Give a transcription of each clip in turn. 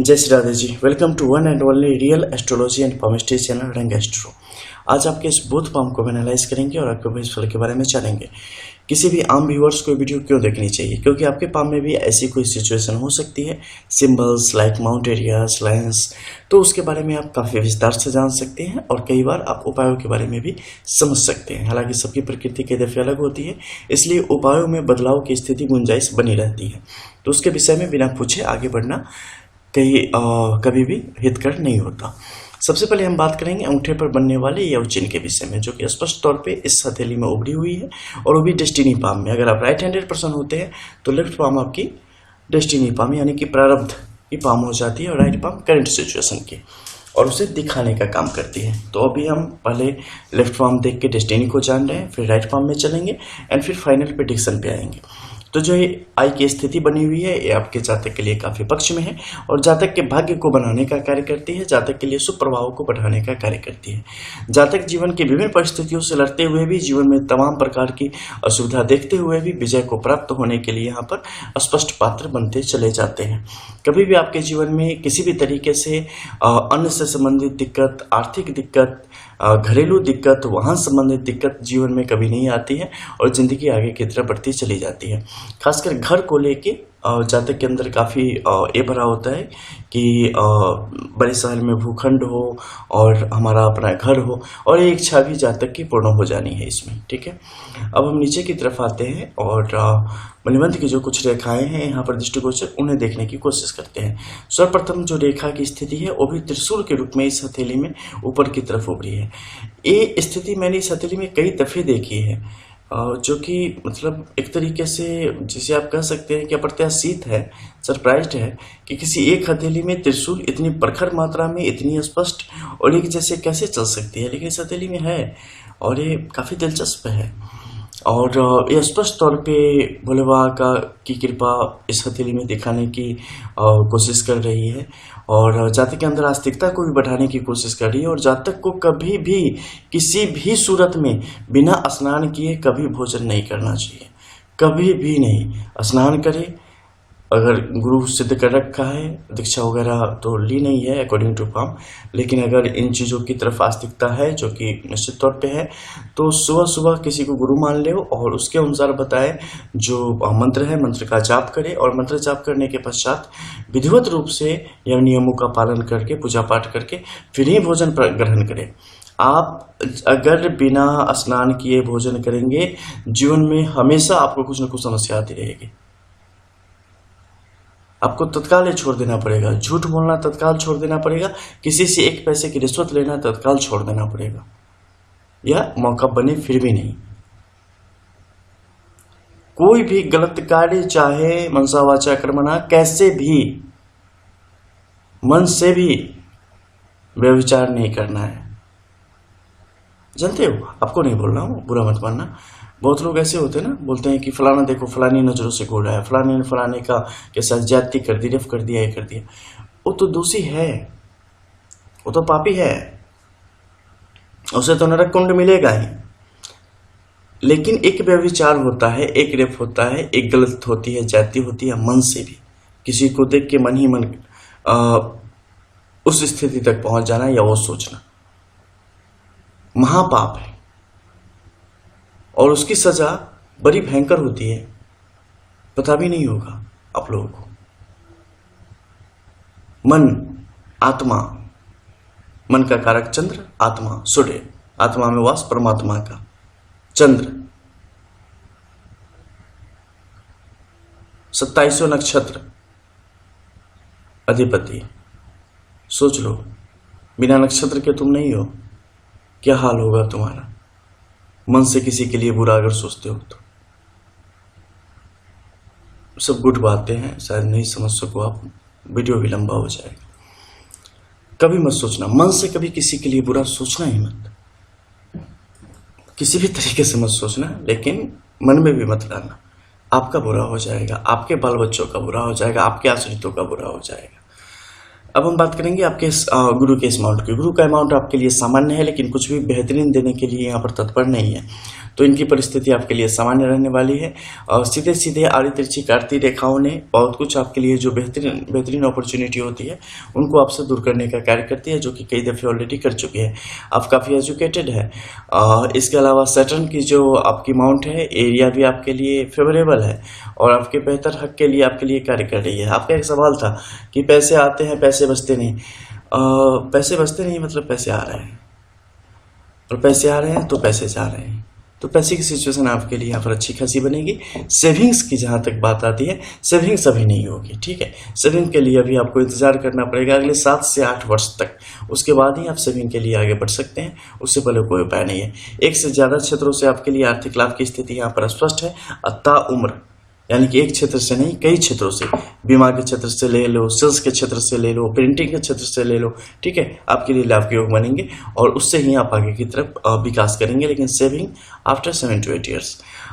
जय Shri Radhe ji. Welcome to one and only real astrology and palmistry channel Rang Astro. आज आपके इस बुध पाम को एनालाइज करेंगे और आपके भविष्य फल के बारे में जानेंगे। किसी भी आम व्यूअर्स को वीडियो क्यों देखनी चाहिए? क्योंकि आपके पाम में भी ऐसी कोई सिचुएशन हो सकती है, symbols like mount areas, lines, तो उसके बारे में आप काफ़ी विस्तार से जान सकते हैं और कई बार आप उपायों के बारे में भी समझ सकते हैं। हालांकि सबकी प्रकृति कई दफ़े अलग होती है, इसलिए उपायों में बदलाव की स्थिति गुंजाइश बनी रहती है। तो उसके विषय में बिना पूछे आगे बढ़ना कभी भी हितकर नहीं होता। सबसे पहले हम बात करेंगे अंगूठे पर बनने वाले यव चिन्ह के विषय में, जो कि स्पष्ट तौर पे इस हथेली में उभरी हुई है और वो भी डेस्टिनी पाम में। अगर आप राइट हैंडेड पर्सन होते हैं तो लेफ्ट पाम आपकी डेस्टिनी पाम यानी कि प्रारब्ध की पाम हो जाती है और राइट पाम करंट सिचुएशन की, और उसे दिखाने का काम करती है। तो अभी हम पहले लेफ्ट पाम देख के डेस्टिनी को जान रहे हैं, फिर राइट पाम में चलेंगे एंड फिर फाइनल प्रेडिक्शन पे आएंगे। तो जो ये आई की स्थिति बनी हुई है ये आपके जातक के लिए काफी पक्ष में है और जातक के भाग्य को बनाने का कार्य करती है, जातक के लिए शुभ प्रभावों को बढ़ाने का कार्य करती है। जातक जीवन की विभिन्न परिस्थितियों से लड़ते हुए भी, जीवन में तमाम प्रकार की असुविधा देखते हुए भी विजय को प्राप्त होने के लिए यहाँ पर स्पष्ट पात्र बनते चले जाते हैं। कभी भी आपके जीवन में किसी भी तरीके से अन्न से संबंधित दिक्कत, आर्थिक दिक्कत, घरेलू दिक्कत, वाहन संबंधित दिक्कत जीवन में कभी नहीं आती है और जिंदगी आगे की तरफ बढ़ती चली जाती है। खासकर घर को लेके जातक के अंदर काफ़ी ये भरा होता है कि बड़े शहर में भूखंड हो और हमारा अपना घर हो, और ये इच्छा भी जातक की पूर्ण हो जानी है इसमें। ठीक है, अब हम नीचे की तरफ आते हैं और मणिबंध की जो कुछ रेखाएं हैं यहाँ पर दृष्टिगोचर, उन्हें देखने की कोशिश करते हैं। सर्वप्रथम जो रेखा की स्थिति है वो भी त्रिशूल के रूप में इस हथेली में ऊपर की तरफ उभरी है। ये स्थिति मैंने इस हथेली में कई दफ़े देखी है, जो कि मतलब एक तरीके से जिसे आप कह सकते हैं कि अप्रत्याशित है, सरप्राइज्ड है कि किसी एक हथेली में त्रिशूल इतनी प्रखर मात्रा में, इतनी स्पष्ट और एक जैसे कैसे चल सकती है, लेकिन इस हथेली में है और ये काफ़ी दिलचस्प है। और ये स्पष्ट तौर पे भोले बाबा की कृपा इस हथेली में दिखाने की कोशिश कर रही है और जातक के अंदर आस्तिकता को भी बढ़ाने की कोशिश कर रही है। और जातक को कभी भी किसी भी सूरत में बिना स्नान किए कभी भोजन नहीं करना चाहिए, कभी भी नहीं। स्नान करे, अगर गुरु सिद्ध कर रखा है, दीक्षा वगैरह तो ली नहीं है अकॉर्डिंग टू पाम, लेकिन अगर इन चीज़ों की तरफ आस्तिकता है जो कि निश्चित तौर पे है, तो सुबह सुबह किसी को गुरु मान ले और उसके अनुसार बताए जो मंत्र है, मंत्र का जाप करे और मंत्र जाप करने के पश्चात विधिवत रूप से यह नियमों का पालन करके, पूजा पाठ करके फिर ही भोजन ग्रहण करें। आप अगर बिना स्नान किए भोजन करेंगे, जीवन में हमेशा आपको कुछ न कुछ समस्या आती रहेगी। आपको तत्काल ही छोड़ देना पड़ेगा, झूठ बोलना तत्काल छोड़ देना पड़ेगा, किसी से एक पैसे की रिश्वत लेना तत्काल छोड़ देना पड़ेगा, यह मौका बने फिर भी नहीं। कोई भी गलत कार्य, चाहे मनसा वाचा कर्मणा, कैसे भी मन से भी व्यभिचार नहीं करना है। जानते हो, आपको नहीं बोल रहा हूं, बुरा मत मानना। बहुत लोग ऐसे होते हैं ना, बोलते हैं कि फलाना देखो फलानी नजरों से घूर रहा है, फलाने ने फलाने का के साथ ज्यादती कर दी, रेप कर दिया, ये कर दिया। वो तो दोषी है, वो तो पापी है, उसे तो नरक कुंड मिलेगा ही। लेकिन एक व्यभिचार होता है, एक रेप होता है, एक गलत होती है, ज्यादती होती है मन से भी, किसी को देख के मन ही मन उस स्थिति तक पहुंच जाना या वो सोचना महापाप है और उसकी सजा बड़ी भयंकर होती है, पता भी नहीं होगा आप लोगों को। मन, आत्मा, मन का कारक चंद्र, आत्मा सूर्य, आत्मा में वास परमात्मा का चंद्र, 27 नक्षत्र अधिपति। सोच लो, बिना नक्षत्र के तुम नहीं हो, क्या हाल होगा तुम्हारा मन से किसी के लिए बुरा अगर सोचते हो तो। सब गुड बातें हैं, शायद नहीं समझ सको आप, वीडियो भी लंबा हो जाएगा। कभी मत सोचना, मन से कभी किसी के लिए बुरा सोचना ही मत, किसी भी तरीके से मत सोचना, लेकिन मन में भी मत लाना। आपका बुरा हो जाएगा, आपके बाल बच्चों का बुरा हो जाएगा, आपके आश्रितों का बुरा हो जाएगा। अब हम बात करेंगे आपके गुरु के इस अमाउंट की। गुरु का अमाउंट आपके लिए सामान्य है, लेकिन कुछ भी बेहतरीन देने के लिए यहाँ पर तत्पर नहीं है। तो इनकी परिस्थिति आपके लिए सामान्य रहने वाली है। और सीधे सीधे आड़ी तिरछी काटती रेखाओं ने बहुत कुछ आपके लिए जो बेहतरीन अपॉर्चुनिटी होती है उनको आपसे दूर करने का कार्य करती है, जो कि कई दफ़े ऑलरेडी कर चुकी है। आप काफ़ी एजुकेटेड है। इसके अलावा सैटर्न की जो आपकी माउंट है, एरिया भी आपके लिए फेवरेबल है और आपके बेहतर हक के लिए आपके लिए कार्य कर रही है। आपका एक सवाल था कि पैसे आते हैं पैसे बचते नहीं। पैसे बचते नहीं मतलब पैसे आ रहे हैं, और पैसे आ रहे हैं तो पैसे जा रहे हैं, तो पैसे की सिचुएशन आपके लिए यहाँ पर अच्छी खासी बनेगी। सेविंग्स की जहाँ तक बात आती है, सेविंग्स अभी नहीं होगी, ठीक है। सेविंग के लिए अभी आपको इंतजार करना पड़ेगा अगले 7 से 8 वर्ष तक, उसके बाद ही आप सेविंग के लिए आगे बढ़ सकते हैं, उससे पहले कोई उपाय नहीं है। एक से ज़्यादा क्षेत्रों से आपके लिए आर्थिक लाभ की स्थिति यहाँ पर स्पष्ट है। अता उम्र यानी कि एक क्षेत्र से नहीं, कई क्षेत्रों से, बीमा के क्षेत्र से ले लो, सेल्स के क्षेत्र से ले लो, प्रिंटिंग के क्षेत्र से ले लो, ठीक है, आपके लिए लाभ के योग बनेंगे और उससे ही आप आगे की तरफ विकास करेंगे। लेकिन सेविंग आफ्टर 7 to 8 years।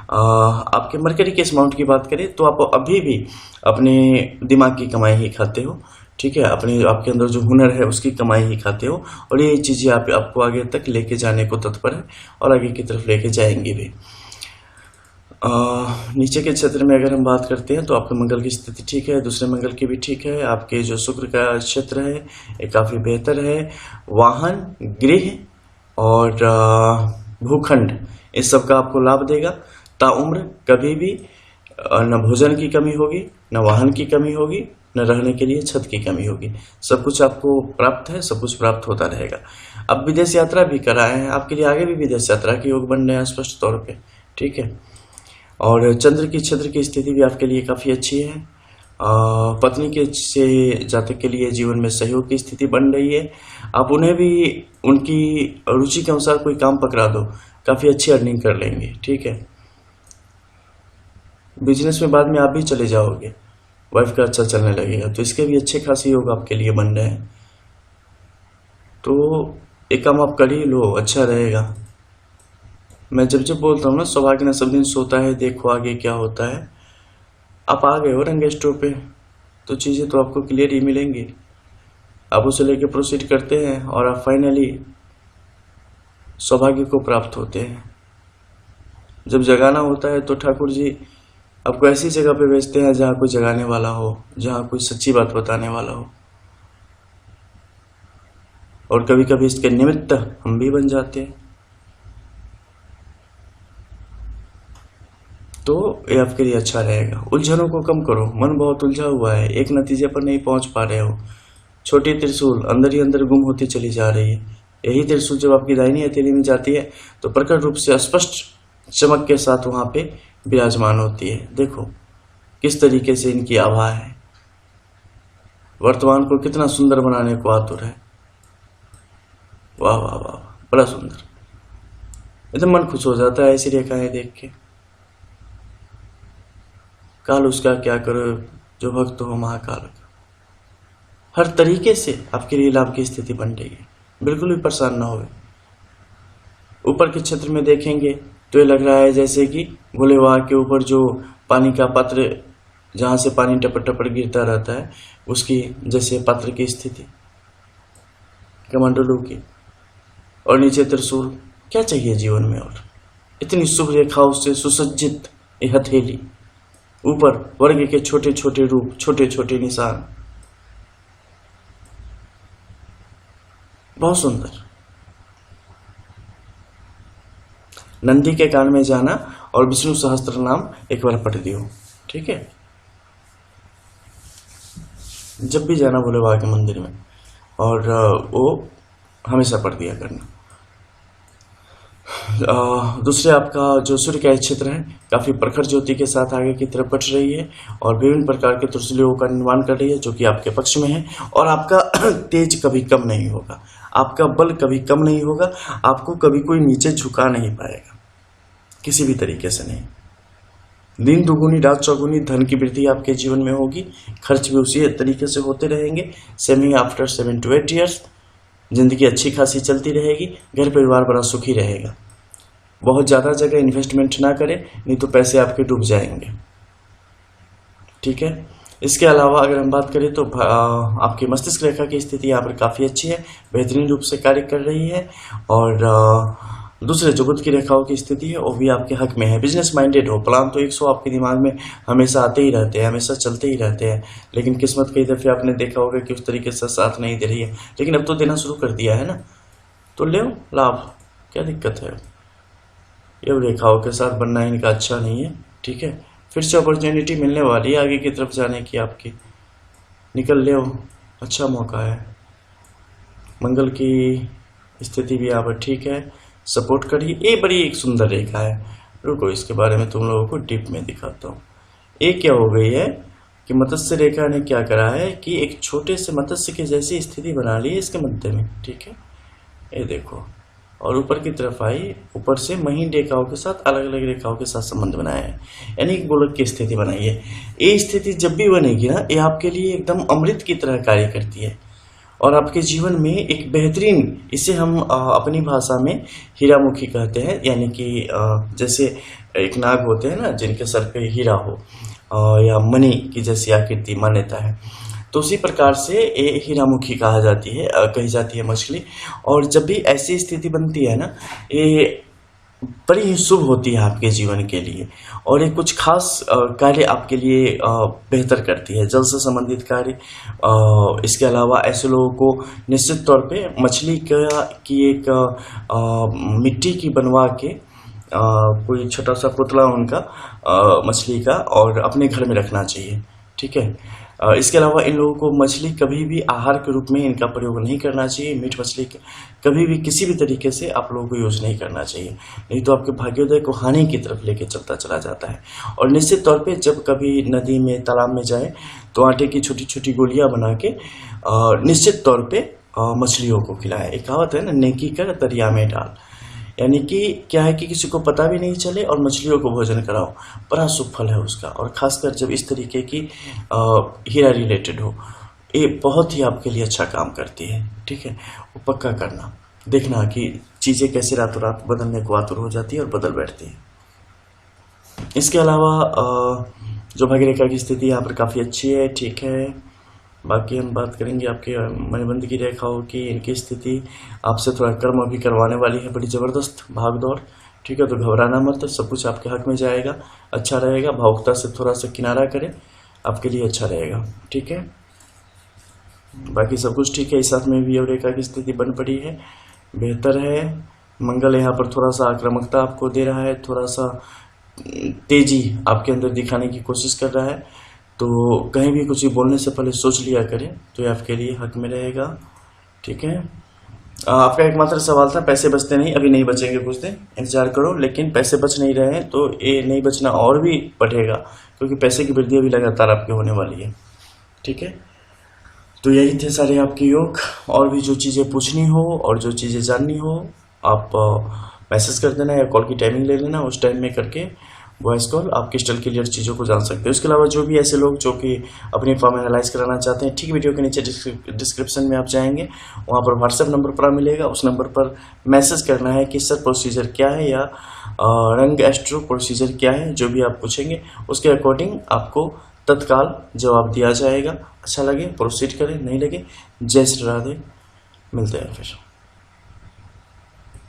आपके मरकरी के इस अमाउंट की बात करें तो आप अभी भी अपने दिमाग की कमाई ही खाते हो, ठीक है, अपने आपके अंदर जो हुनर है उसकी कमाई ही खाते हो, और ये चीज़ें आपको आगे तक लेके जाने को तत्पर है और आगे की तरफ लेके जाएंगे भी। नीचे के क्षेत्र में अगर हम बात करते हैं तो आपके मंगल की स्थिति ठीक है, दूसरे मंगल की भी ठीक है। आपके जो शुक्र का क्षेत्र है ये काफ़ी बेहतर है। वाहन, गृह और भूखंड, इस सब का आपको लाभ देगा। ताउम्र कभी भी न भोजन की कमी होगी, न वाहन की कमी होगी, न रहने के लिए छत की कमी होगी। सब कुछ आपको प्राप्त है, सब कुछ प्राप्त होता रहेगा। अब विदेश यात्रा भी कराए हैं, आपके लिए आगे भी विदेश यात्रा के योग बन रहे हैं स्पष्ट तौर पे, ठीक है। और चंद्र की क्षेत्र की स्थिति भी आपके लिए काफ़ी अच्छी है। पत्नी के से जातक के लिए जीवन में सहयोग की स्थिति बन रही है। आप उन्हें भी उनकी रुचि के अनुसार कोई काम पकड़ा दो, काफ़ी अच्छी अर्निंग कर लेंगे, ठीक है। बिजनेस में बाद में आप भी चले जाओगे, वाइफ का अच्छा चलने लगेगा, तो इसके भी अच्छे खासी योग आपके लिए बन रहे हैं। तो एक काम आप कर ही लो, अच्छा रहेगा। मैं जब जब बोलता हूँ ना, सौभाग्य न सब दिन सोता है, देखो आगे क्या होता है। आप आ गए हो रंग स्टोर पे, तो चीज़ें तो आपको क्लियर ही मिलेंगी। आप उसे लेके प्रोसीड करते हैं और आप फाइनली सौभाग्य को प्राप्त होते हैं। जब जगाना होता है तो ठाकुर जी आपको ऐसी जगह पे भेजते हैं जहाँ कोई जगाने वाला हो, जहाँ कोई सच्ची बात बताने वाला हो। और कभी कभी इसके निमित्त हम भी बन जाते हैं। तो ये आपके लिए अच्छा रहेगा। उलझनों को कम करो, मन बहुत उलझा हुआ है, एक नतीजे पर नहीं पहुंच पा रहे हो। छोटी त्रिशूल अंदर ही अंदर गुम होती चली जा रही है। यही त्रिशूल जब आपकी दाहिनी हथेली में जाती है तो प्रकट रूप से स्पष्ट चमक के साथ वहां पे विराजमान होती है। देखो किस तरीके से इनकी आभा है, वर्तमान को कितना सुंदर बनाने को आतुर है। वाह वाह वाह, बड़ा सुंदर, एकदम मन खुश हो जाता है ऐसी रेखाएं देख के। काल उसका क्या करो जो भक्त हो महाकाल का। हर तरीके से आपके लिए लाभ की स्थिति बन रही है, बिल्कुल भी परेशान ना होवे। ऊपर के क्षेत्र में देखेंगे तो ये लग रहा है जैसे कि भोले बाबा के ऊपर जो पानी का पात्र, जहां से पानी टपट टपट गिरता रहता है, उसकी जैसे पात्र की स्थिति कमंडलों की, और नीचे त्रिशूल। क्या चाहिए जीवन में और इतनी शुभ रेखाओं से सुसज्जित ये हथेली, ऊपर वर्ग के छोटे छोटे रूप, छोटे छोटे निशान, बहुत सुंदर। नंदी के कान में जाना और विष्णु सहस्त्र नाम एक बार पढ़ दियो, ठीक है, जब भी जाना भोले बाबा के मंदिर में, और वो हमेशा पढ़ दिया करना। दूसरे आपका जो सूर्य का क्षेत्र है काफ़ी प्रखर ज्योति के साथ आगे की तरफ बढ़ रही है और विभिन्न प्रकार के त्रिशूलों का निर्माण कर रही है, जो कि आपके पक्ष में है। और आपका तेज कभी कम नहीं होगा, आपका बल कभी कम नहीं होगा, आपको कभी कोई नीचे झुका नहीं पाएगा, किसी भी तरीके से नहीं। दिन दुगुनी रात चौगुनी धन की वृद्धि आपके जीवन में होगी, खर्च भी उसी तरीके से होते रहेंगे। सेमी आफ्टर 7 to 8 years जिंदगी अच्छी खासी चलती रहेगी, घर परिवार बड़ा सुखी रहेगा। बहुत ज़्यादा जगह इन्वेस्टमेंट ना करें, नहीं तो पैसे आपके डूब जाएंगे, ठीक है। इसके अलावा अगर हम बात करें तो आपकी मस्तिष्क रेखा की स्थिति यहाँ पर काफ़ी अच्छी है, बेहतरीन रूप से कार्य कर रही है। और दूसरे जो बुध की रेखाओं की स्थिति है वो भी आपके हक में है। बिजनेस माइंडेड हो, प्लान तो 100 आपके दिमाग में हमेशा आते ही रहते हैं, हमेशा चलते ही रहते हैं, लेकिन किस्मत कई दफे आपने देखा होगा कि उस तरीके से साथ नहीं दे रही है, लेकिन अब तो देना शुरू कर दिया है ना, तो ले लाभ, क्या दिक्कत है। ये रेखाओं के साथ बनना इनका अच्छा नहीं है, ठीक है। फिर से अपॉर्चुनिटी मिलने वाली है आगे की तरफ जाने की, आपकी निकल ले, अच्छा मौका है। मंगल की स्थिति भी यहाँ पर ठीक है, सपोर्ट करिए। ये बड़ी एक सुंदर रेखा है, रुको इसके बारे में तुम लोगों को डीप में दिखाता हूँ। ये क्या हो गई है कि मत्स्य रेखा ने क्या करा है कि एक छोटे से मत्स्य की जैसी स्थिति बना ली है इसके मध्य में, ठीक है। ये देखो, और ऊपर की तरफ आई, ऊपर से महीन रेखाओं के साथ अलग अलग रेखाओं के साथ संबंध बनाया है, यानी एक गोलक की स्थिति बनाई है। ये स्थिति जब भी बनेगी ना, ये आपके लिए एकदम अमृत की तरह कार्य करती है और आपके जीवन में एक बेहतरीन, इसे हम अपनी भाषा में हीरामुखी कहते हैं, यानी कि जैसे एक नाग होते हैं ना जिनके सर पे हीरा हो या मणि की जैसी आकृति मान्यता है, तो उसी प्रकार से ये हीरामुखी कही जाती है मछली। और जब भी ऐसी स्थिति बनती है ना, ये बड़ी ही शुभ होती है आपके जीवन के लिए, और ये कुछ खास कार्य आपके लिए बेहतर करती है, जल से संबंधित कार्य। इसके अलावा ऐसे लोगों को निश्चित तौर पे मछली की एक मिट्टी की बनवा के कोई छोटा सा पुतला उनका मछली का और अपने घर में रखना चाहिए, ठीक है। इसके अलावा इन लोगों को मछली कभी भी आहार के रूप में इनका प्रयोग नहीं करना चाहिए। मीट मछली कभी भी किसी भी तरीके से आप लोगों को यूज नहीं करना चाहिए, नहीं तो आपके भाग्योदय को हानि की तरफ लेके चलता चला जाता है। और निश्चित तौर पे जब कभी नदी में तालाब में जाए तो आटे की छोटी छोटी गोलियां बना के निश्चित तौर पे मछलियों को खिलाए। एक कहावत है ना, नेकी कर दरिया में डाल, यानी कि क्या है कि किसी को पता भी नहीं चले और मछलियों को भोजन कराओ, बड़ा शुभ फल है उसका। और खासकर जब इस तरीके की हीरा रिलेटेड हो, ये बहुत ही आपके लिए अच्छा काम करती है, ठीक है। वो पक्का करना, देखना कि चीज़ें कैसे रातों रात बदलने को आतुर हो जाती है और बदल बैठती है। इसके अलावा जो भाग्य रेखा की स्थिति यहाँ पर काफ़ी अच्छी है, ठीक है। बाकी हम बात करेंगे आपके मणिबंध की रेखाओं की, इनकी स्थिति आपसे थोड़ा कर्म अभी करवाने वाली है, बड़ी ज़बरदस्त भाग दौड़, ठीक है। तो घबराना मत, सब कुछ आपके हक में जाएगा, अच्छा रहेगा। भावुकता से थोड़ा सा किनारा करें, आपके लिए अच्छा रहेगा, ठीक है। बाकी सब कुछ ठीक है। इस साथ में भी रेखा की स्थिति बन पड़ी है, बेहतर है। मंगल यहाँ पर थोड़ा सा आक्रामकता आपको दे रहा है, थोड़ा सा तेजी आपके अंदर दिखाने की कोशिश कर रहा है, तो कहीं भी कुछ बोलने से पहले सोच लिया करें, तो ये आपके लिए हक में रहेगा, ठीक है। आपका एकमात्र सवाल था पैसे बचते नहीं, अभी नहीं बचेंगे, कुछ दिन इंतजार करो। लेकिन पैसे बच नहीं रहे हैं तो ये नहीं बचना और भी बढ़ेगा, क्योंकि पैसे की वृद्धि अभी लगातार आपकी होने वाली है, ठीक है। तो यही थे सारे आपके योग। और भी जो चीज़ें पूछनी हो और जो चीज़ें जाननी हो, आप मैसेज कर देना या कॉल की टाइमिंग ले लेना, उस टाइम में करके वॉइस कॉल आप क्रिस्टल क्लियर चीज़ों को जान सकते हो। इसके अलावा जो भी ऐसे लोग जो कि अपनी फॉर्म एनालाइज कराना चाहते हैं, ठीक वीडियो के नीचे डिस्क्रिप्शन में आप जाएंगे, वहाँ पर व्हाट्सएप नंबर पड़ा मिलेगा, उस नंबर पर मैसेज करना है कि सर प्रोसीजर क्या है या रंग एस्ट्रो प्रोसीजर क्या है, जो भी आप पूछेंगे उसके अकॉर्डिंग आपको तत्काल जवाब दिया जाएगा। अच्छा लगे प्रोसीड करें, नहीं लगे जय श्री राधे, मिलते हैं फिर।